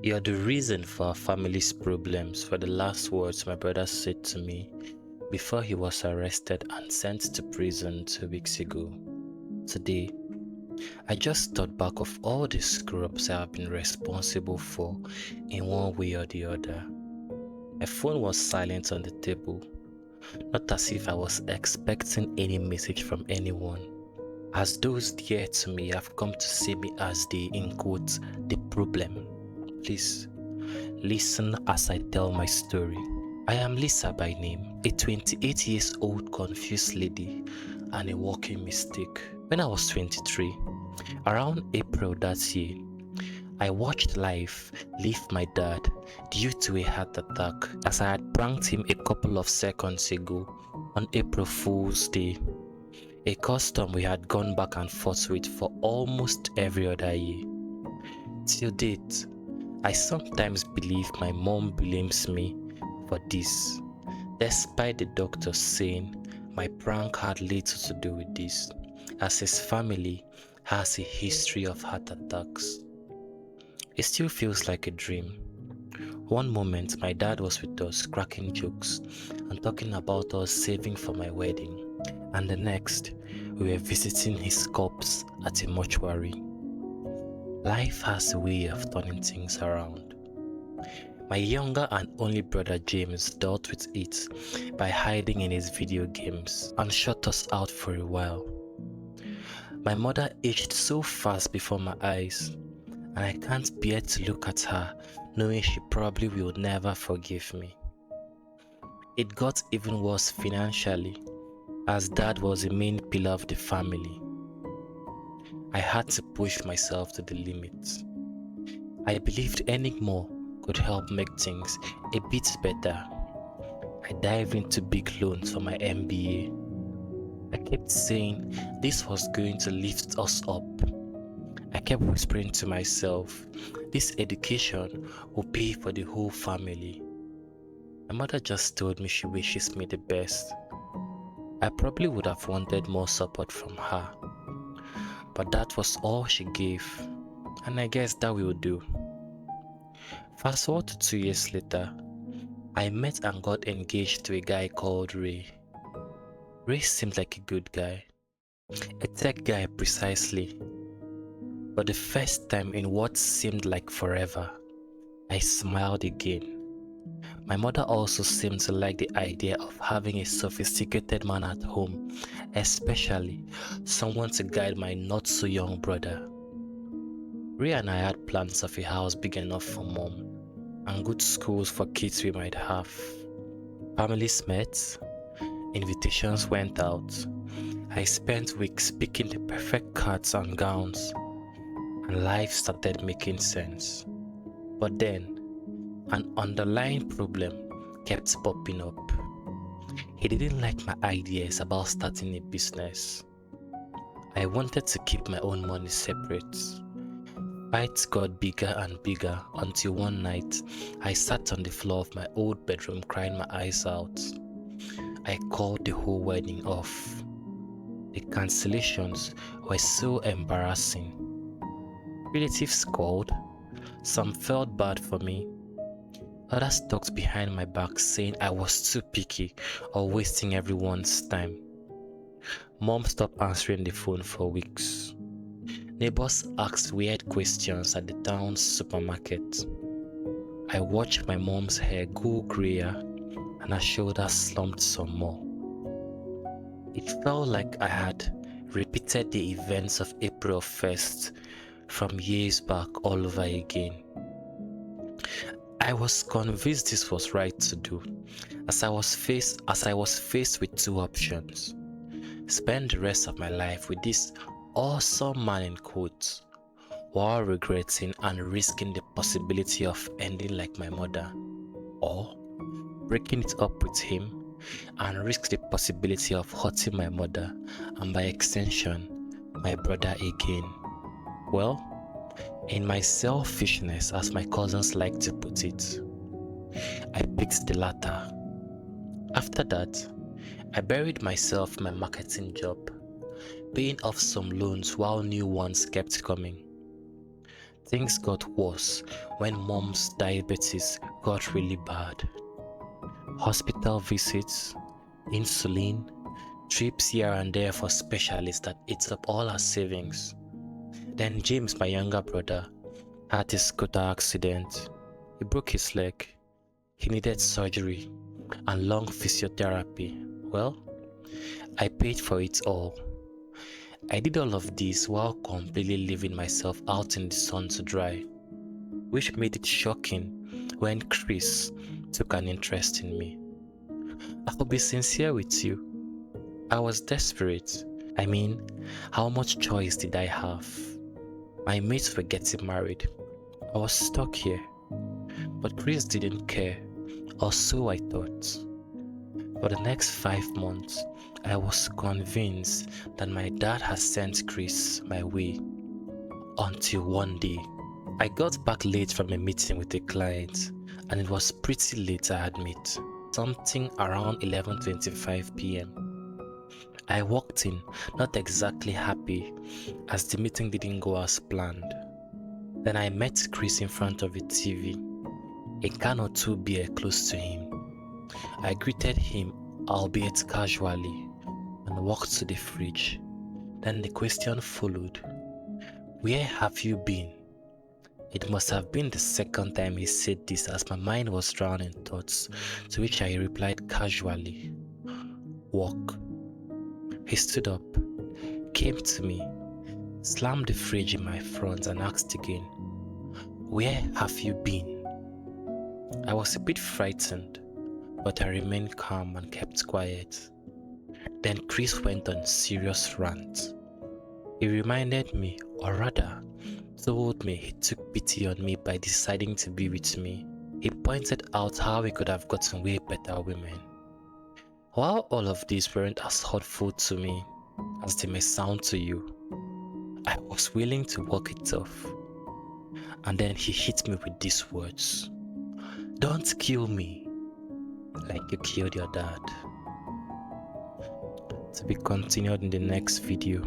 You're the reason for our family's problems, were the last words my brother said to me before he was arrested and sent to prison 2 weeks ago. Today, I just thought back of all the screw-ups I have been responsible for in one way or the other. My phone was silent on the table, not as if I was expecting any message from anyone. As those dear to me have come to see me as in quotes, the problem. Please, listen as I tell my story. I am Lisa by name, a 28 years old confused lady and a walking mistake. When I was 23, around April that year, I watched life leave my dad due to a heart attack as I had pranked him a couple of seconds ago on April Fool's Day, a custom we had gone back and forth with for almost every other year. Till date, I sometimes believe my mom blames me for this, despite the doctor saying my prank had little to do with this, as his family has a history of heart attacks. It still feels like a dream. One moment my dad was with us cracking jokes and talking about us saving for my wedding, and the next we were visiting his corpse at a mortuary. Life has a way of turning things around. My younger and only brother James dealt with it by hiding in his video games and shut us out for a while. My mother aged so fast before my eyes, and I can't bear to look at her knowing she probably will never forgive me. It got even worse financially, as dad was the main pillar of the family. I had to push myself to the limit. I believed earning more could help make things a bit better. I dived into big loans for my MBA. I kept saying this was going to lift us up. I kept whispering to myself, this education will pay for the whole family. My mother just told me she wishes me the best. I probably would have wanted more support from her, but that was all she gave, and I guess that will do. Fast forward to 2 years later, I met and got engaged to a guy called Ray. Ray seemed like a good guy, a tech guy precisely. But the first time in what seemed like forever, I smiled again. My mother also seemed to like the idea of having a sophisticated man at home, especially someone to guide my not-so-young brother. Ray and I had plans of a house big enough for mom and good schools for kids we might have. Families met, invitations went out. I spent weeks picking the perfect cards and gowns, and life started making sense. But then, an underlying problem kept popping up. He didn't like my ideas about starting a business. I wanted to keep my own money separate. Fights got bigger and bigger until one night I sat on the floor of my old bedroom crying my eyes out. I called the whole wedding off. The cancellations were so embarrassing. Relatives called. Some felt bad for me. Others talked behind my back saying I was too picky or wasting everyone's time. Mom stopped answering the phone for weeks. Neighbors asked weird questions at the town's supermarket. I watched my mom's hair go grayer and her shoulders slumped some more. It felt like I had repeated the events of April 1st from years back all over again. I was convinced this was right to do, as I was faced with two options: spend the rest of my life with this awesome man in quotes, while regretting and risking the possibility of ending like my mother, or breaking it up with him and risk the possibility of hurting my mother and by extension my brother again. Well, in my selfishness, as my cousins like to put it, I picked the latter. After that, I buried myself in my marketing job, paying off some loans while new ones kept coming. Things got worse when mom's diabetes got really bad. Hospital visits, insulin, trips here and there for specialists that ate up all our savings. Then James, my younger brother, had a scooter accident. He broke his leg. He needed surgery and long physiotherapy. Well, I paid for it all. I did all of this while completely leaving myself out in the sun to dry, which made it shocking when Chris took an interest in me. I will be sincere with you. I was desperate. I mean, how much choice did I have? My mates were getting married. I was stuck here. But Chris didn't care, or so I thought. For the next 5 months, I was convinced that my dad had sent Chris my way. Until one day, I got back late from a meeting with a client, and it was pretty late, I admit. Something around 11:25 p.m. I walked in, not exactly happy, as the meeting didn't go as planned. Then I met Chris in front of a TV, a can or two beer close to him. I greeted him, albeit casually, and walked to the fridge. Then the question followed, "Where have you been?" It must have been the second time he said this, as my mind was drowned in thoughts, to which I replied casually, "Walk." He stood up, came to me, slammed the fridge in my front and asked again, "Where have you been?" I was a bit frightened, but I remained calm and kept quiet. Then Chris went on a serious rant. He reminded me, or rather, told me he took pity on me by deciding to be with me. He pointed out how we could have gotten way better women. While all of these weren't as hurtful to me as they may sound to you, I was willing to walk it off. And then he hit me with these words, "Don't kill me like you killed your dad." To be continued in the next video.